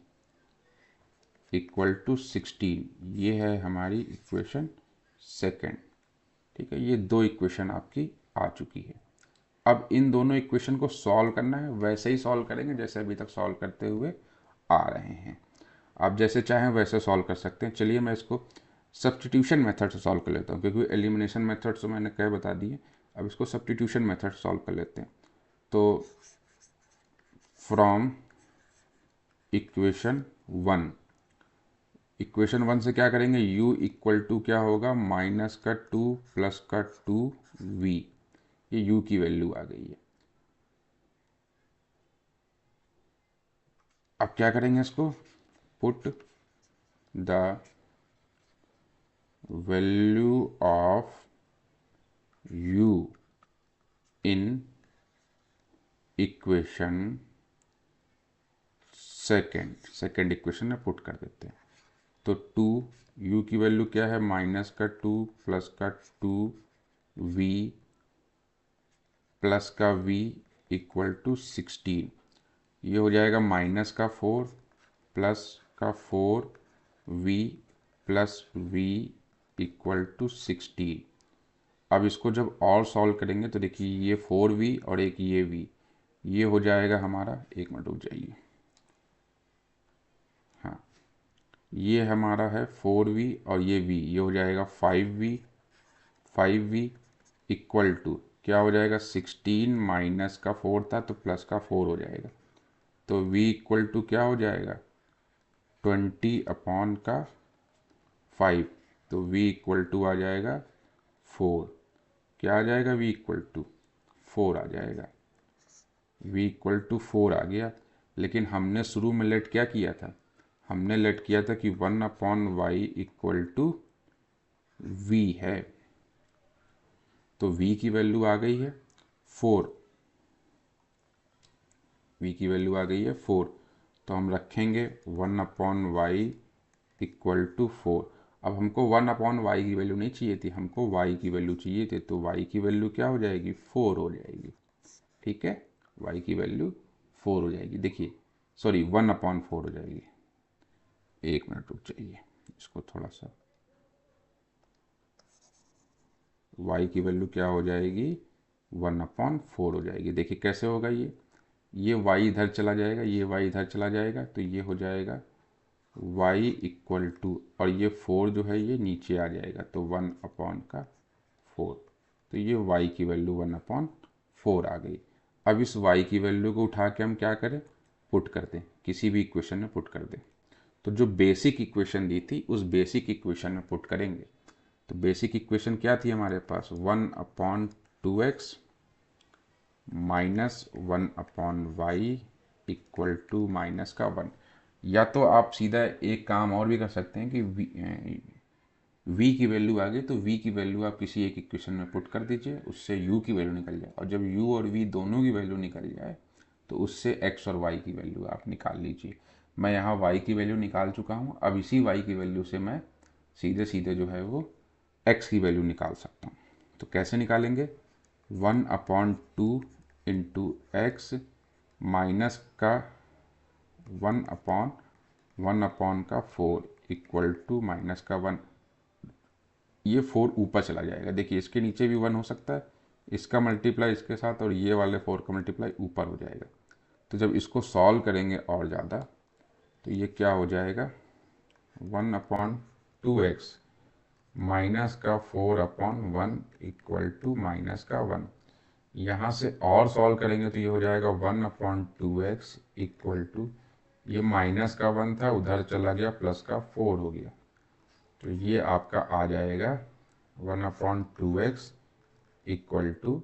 equal to 16, ये है हमारी इक्वेशन सेकेंड। ठीक है, ये 2 इक्वेशन आपकी आ चुकी है। अब इन दोनों इक्वेशन को सॉल्व करना है, वैसे ही सॉल्व करेंगे जैसे अभी तक सॉल्व करते हुए आ रहे हैं। आप जैसे चाहें वैसे सॉल्व कर सकते हैं। चलिए मैं इसको सब्स्टिट्यूशन मेथड से सॉल्व कर लेता हूँ, क्योंकि एलिमिनेशन मेथड तो मैंने कह बता दिए। अब इसको सब्स्टिट्यूशन मेथड से सॉल्व कर लेते हैं। तो फ्रॉम इक्वेशन 1, इक्वेशन 1 से क्या करेंगे, u इक्वल टू क्या होगा, माइनस का 2 प्लस का 2v। ये u की वैल्यू आ गई है। अब क्या करेंगे, इसको put the value of u in equation second equation में पुट कर देते हैं। तो 2, u की वैल्यू क्या है, माइनस का 2 प्लस का 2v प्लस का v इक्वल टू 16। ये हो जाएगा माइनस का 4 प्लस का 4v plus v equal to 16। अब इसको जब और सॉल्व करेंगे तो देखिए ये 4v और एक ये v, ये हो जाएगा हमारा, एक मिनट रुक जाइए, हाँ ये हमारा है 4v और ये v, ये हो जाएगा 5v इक्वल टू क्या हो जाएगा, 16 माइनस का 4 था तो प्लस का 4 हो जाएगा। तो v इक्वल टू क्या हो जाएगा, 20 अपॉन का 5। तो v इक्वल टू आ जाएगा 4। क्या आ जाएगा, v इक्वल टू 4 आ जाएगा। v इक्वल टू 4 आ गया। लेकिन हमने शुरू में लेट क्या किया था, हमने लेट किया था कि 1 upon y equal to v है। तो v की वैल्यू आ गई है 4, v की वैल्यू आ गई है 4। तो हम रखेंगे 1 अपॉन वाई इक्वल टू 4। अब हमको 1 अपॉन वाई की वैल्यू नहीं चाहिए थी, हमको y की वैल्यू चाहिए थी। तो y की वैल्यू क्या हो जाएगी, 4 हो जाएगी। ठीक है, y की वैल्यू 4 हो जाएगी। देखिए सॉरी 1 अपॉन 4 हो जाएगी। एक मिनट रुक जाइए, इसको थोड़ा सा, y की वैल्यू क्या हो जाएगी, 1 अपॉन 4 हो जाएगी। देखिए कैसे होगा, ये y इधर चला जाएगा, ये y इधर चला जाएगा, तो ये हो जाएगा y इक्वल टू, और ये 4 जो है ये नीचे आ जाएगा, तो 1 अपॉन का 4। तो ये y की वैल्यू 1 अपॉन 4 आ गई। अब इस y की वैल्यू को उठा के हम क्या करें, पुट कर दें, किसी भी इक्वेशन में पुट कर दें। तो जो बेसिक इक्वेशन दी थी उस बेसिक इक्वेशन में पुट करेंगे। तो बेसिक इक्वेशन क्या थी हमारे पास, 1 upon 2x minus 1 upon y equal to minus का 1। या तो आप सीधा एक काम और भी कर सकते हैं कि v की वैल्यू आ गई तो v की वैल्यू आप किसी एक इक्वेशन में पुट कर दीजिए, उससे u की वैल्यू निकल जाए। और जब u और v दोनों की वैल्यू निकल जाए तो उससे x और y की वैल्यू आप निकाल लीजिए। मैं यहाँ y की वैल्यू निकाल चुका हूँ। अब इसी y की वैल्यू से मैं सीधे सीधे जो है वो x की वैल्यू निकाल सकता हूँ। तो कैसे निकालेंगे, 1 अपॉन 2 इंटू एक्स माइनस का 1 अपॉन का 4 इक्वल टू माइनस का 1। ये 4 ऊपर चला जाएगा, देखिए इसके नीचे भी 1 हो सकता है, इसका मल्टीप्लाई इसके साथ, और ये वाले 4 का मल्टीप्लाई ऊपर हो जाएगा। तो जब इसको सॉल्व करेंगे और ज़्यादा तो ये क्या हो जाएगा, 1 अपॉन 2x माइनस का 4 अपॉन 1 इक्वल टू माइनस का 1। यहाँ से और सॉल्व करेंगे तो ये हो जाएगा 1 अपॉन 2x इक्वल टू, ये माइनस का 1 था उधर चला गया, प्लस का 4 हो गया। तो ये आपका आ जाएगा 1 अपॉन 2x इक्वल टू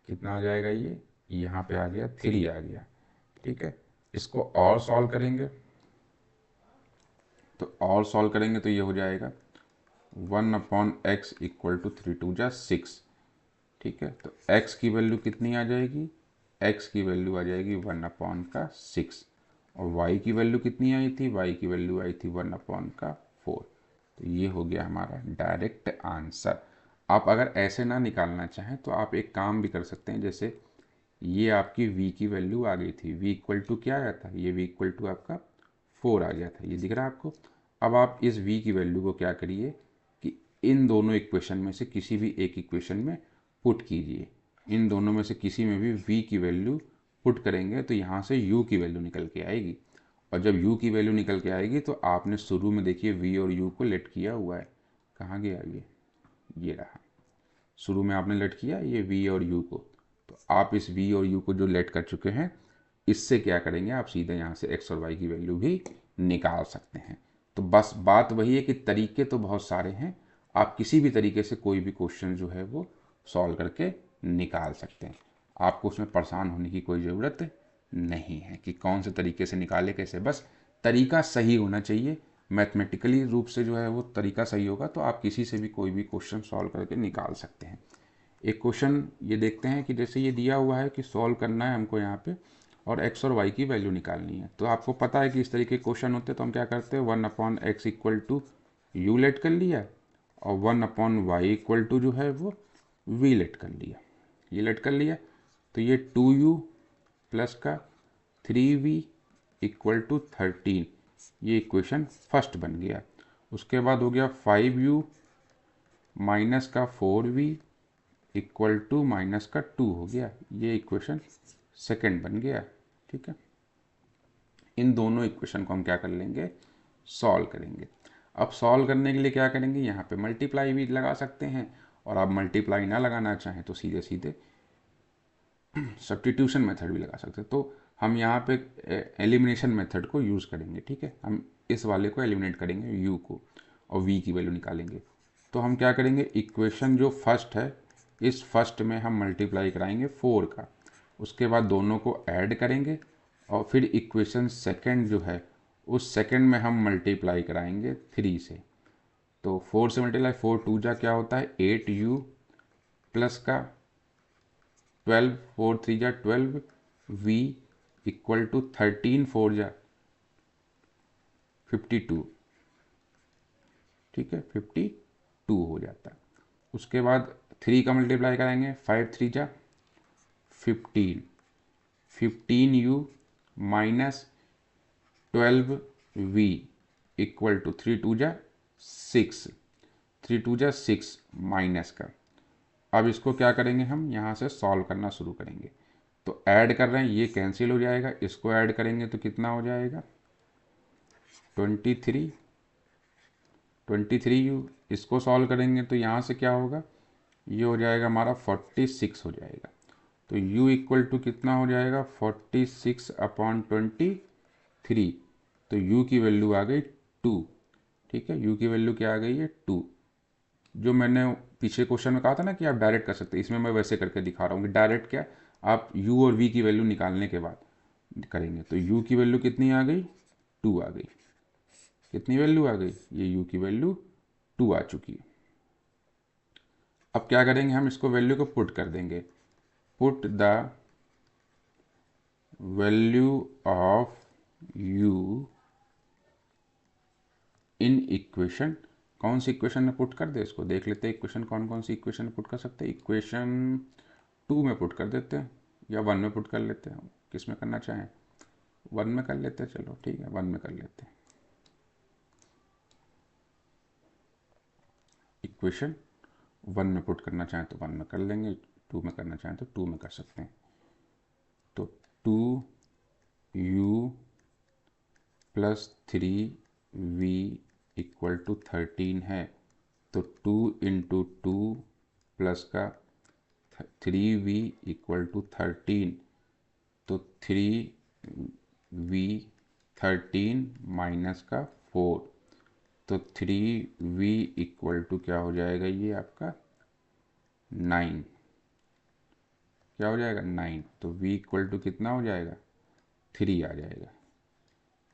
कितना आ जाएगा, ये यहाँ पे आ गया 3 आ गया। ठीक है, इसको और सॉल्व करेंगे तो ये हो जाएगा 1 अपॉन एक्स इक्वल टू 3 2 जा 6। ठीक है, तो x की वैल्यू कितनी आ जाएगी, x की वैल्यू आ जाएगी 1 अपॉन का 6। और y की वैल्यू कितनी आई थी, y की वैल्यू आई थी 1 अपॉन का 4। तो ये हो गया हमारा डायरेक्ट आंसर। आप अगर ऐसे ना निकालना चाहें तो आप एक काम भी कर सकते हैं, जैसे ये आपकी v की वैल्यू आ गई थी, v इक्वल टू क्या आया था, ये v इक्वल टू आपका 4 आ गया था, ये दिख रहा है आपको। अब आप इस v की वैल्यू को क्या करिए कि इन दोनों इक्वेशन में से किसी भी एक इक्वेशन में पुट कीजिए। इन दोनों में से किसी में भी v की वैल्यू पुट करेंगे तो यहाँ से u की वैल्यू निकल के आएगी, और जब u की वैल्यू निकल के आएगी तो आपने शुरू में देखिए v और u को लेट किया हुआ है। कहाँ गया ये रहा, शुरू में आपने लेट किया ये v और u को, तो आप इस v और u को जो लेट कर चुके हैं इससे क्या करेंगे, आप सीधे यहाँ से x और y की वैल्यू भी निकाल सकते हैं। तो बस बात वही है कि तरीके तो बहुत सारे हैं, आप किसी भी तरीके से कोई भी क्वेश्चन जो है वो सॉल्व करके निकाल सकते हैं। आपको उसमें परेशान होने की कोई ज़रूरत नहीं है कि कौन से तरीके से निकाले कैसे, बस तरीका सही होना चाहिए। मैथमेटिकली रूप से जो है वो तरीका सही होगा तो आप किसी से भी कोई भी क्वेश्चन सॉल्व करके निकाल सकते हैं। एक क्वेश्चन ये देखते हैं कि जैसे ये दिया हुआ है कि सॉल्व करना है हमको यहाँ पे और x और y की वैल्यू निकालनी है, तो आपको पता है कि इस तरीके के क्वेश्चन होते हैं तो हम क्या करते हैं 1/x equal to you let कर लिया और 1/y इक्वल टू जो है वो v लेट कर लिया। ये लेट कर लिया तो ये 2u प्लस का 3v इक्वल टू 13, ये इक्वेशन फर्स्ट बन गया। उसके बाद हो गया 5u माइनस का 4v इक्वल टू माइनस का 2 हो गया, ये इक्वेशन सेकंड बन गया। ठीक है, इन दोनों इक्वेशन को हम क्या कर लेंगे, सॉल्व करेंगे। अब सॉल्व करने के लिए क्या करेंगे, यहाँ पे मल्टीप्लाई भी लगा सकते हैं, और आप मल्टीप्लाई ना लगाना चाहें तो सीधे सीधे सब्स्टिट्यूशन मेथड भी लगा सकते हैं। तो हम यहाँ पे एलिमिनेशन मेथड को यूज़ करेंगे। ठीक है, हम इस वाले को एलिमिनेट करेंगे u को और v की वैल्यू निकालेंगे। तो हम क्या करेंगे, इक्वेशन जो फर्स्ट है इस फर्स्ट में हम मल्टीप्लाई कराएंगे 4 का, उसके बाद दोनों को ऐड करेंगे और फिर इक्वेशन सेकंड जो है उस सेकंड में हम मल्टीप्लाई कराएंगे 3 से। तो 4 से मल्टीप्लाई 4 2 जा क्या होता है 8u प्लस का 12 4 3 जा 12 v इक्वल टू 13 4 जा 52। ठीक है, 52 हो जाता है। उसके बाद 3 का मल्टीप्लाई करेंगे 5 3 जा 15, 15u minus 12v equal to 3 2 जा 6, 3 2 जा 6 माइनस का। अब इसको क्या करेंगे, हम यहाँ से सॉल्व करना शुरू करेंगे। तो ऐड कर रहे हैं, ये कैंसिल हो जाएगा, इसको ऐड करेंगे तो कितना हो जाएगा 23, 23u। इसको सॉल्व करेंगे तो यहाँ से क्या होगा, ये हो जाएगा हमारा 46 हो जाएगा। तो u इक्वल टू कितना हो जाएगा 46/23। तो u की वैल्यू आ गई 2। ठीक है, u की वैल्यू क्या आ गई है 2। जो मैंने पीछे क्वेश्चन में कहा था ना कि आप डायरेक्ट कर सकते हैं, इसमें मैं वैसे करके दिखा रहा हूँ कि डायरेक्ट क्या आप u और v की वैल्यू निकालने के बाद करेंगे। तो u की वैल्यू कितनी आ गई 2 आ गई। कितनी वैल्यू आ गई, ये u की वैल्यू 2 आ चुकी है। अब क्या करेंगे, हम इसको वैल्यू को पुट कर देंगे। Put the value of u in equation, कौन सी इक्वेशन में पुट कर दे, इसको देख लेते हैं इक्वेशन कौन कौन सी इक्वेशन में पुट कर सकते हैं। इक्वेशन 2 में पुट कर देते हैं या 1 में पुट कर लेते हैं, किस में करना चाहें, 1 में कर लेते हैं, चलो ठीक है 1 में कर लेते हैं। इक्वेशन 1 में पुट करना चाहें तो 1 में कर लेंगे, 2 में करना चाहें तो 2 में कर सकते हैं। तो 2u plus 3v equal to 13 है। तो 2 इंटू 2 प्लस का 3v इक्वल टू 13, तो 3v 13 माइनस का 4, तो 3v इक्वल टू क्या हो जाएगा, ये आपका 9। क्या हो जाएगा 9। तो v इक्वल टू कितना हो जाएगा 3 आ जाएगा।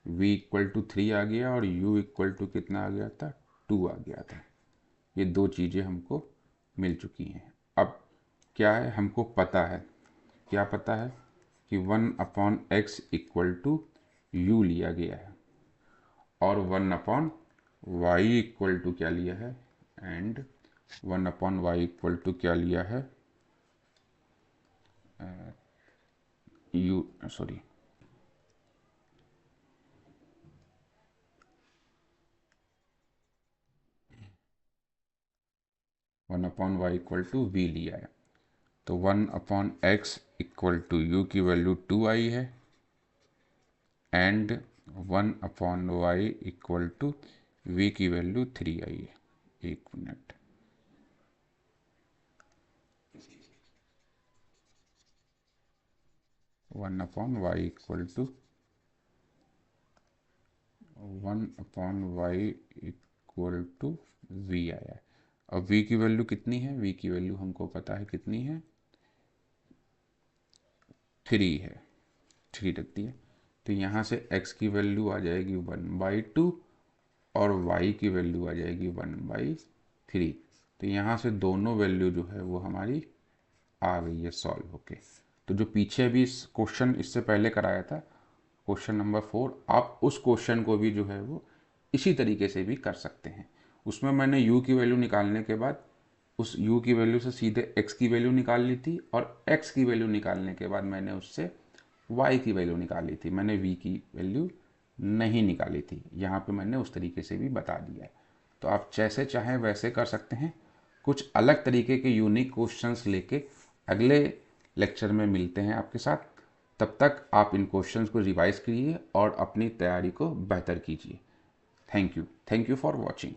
v इक्वल टू 3 आ गया और u इक्वल टू कितना आ गया था 2 आ गया था। ये दो चीज़ें हमको मिल चुकी हैं। अब क्या है, हमको पता है, क्या पता है कि 1/x इक्वल टू u लिया गया है और 1/y इक्वल टू क्या लिया है, एंड 1/y इक्वल टू क्या लिया है sorry 1/y equal to we लिया है। तो 1/x इक्वल टू u की वैल्यू 2i है and 1/y equal to v की वैल्यू 3i है। एक minute, one upon y equal to 1/y equal to v आया है। अब v की वैल्यू कितनी है? v की वैल्यू हमको पता है कितनी है, 3 है, 3 रख दी है। तो यहाँ से x की वैल्यू आ जाएगी 1/2 और y की वैल्यू आ जाएगी 1/3। तो यहाँ से दोनों वैल्यू जो है वो हमारी आ गई है सॉल्व होके। तो जो पीछे भी इस क्वेश्चन इससे पहले कराया था, क्वेश्चन नंबर 4, आप उस क्वेश्चन को भी जो है वो इसी तरीके से भी कर सकते हैं। उसमें मैंने u की वैल्यू निकालने के बाद उस u की वैल्यू से सीधे x की वैल्यू निकाल ली थी और x की वैल्यू निकालने के बाद मैंने उससे y की वैल्यू निकाली थी। मैंने v की वैल्यू नहीं निकाली थी। यहाँ पे मैंने उस तरीके से भी बता दिया है। तो आप जैसे चाहें वैसे कर सकते हैं। कुछ अलग तरीके के यूनिक क्वेश्चंस लेके अगले लेक्चर में मिलते हैं आपके साथ। तब तक आप इन क्वेश्चंस को रिवाइज कीजिए और अपनी तैयारी को बेहतर कीजिए। Thank you for watching.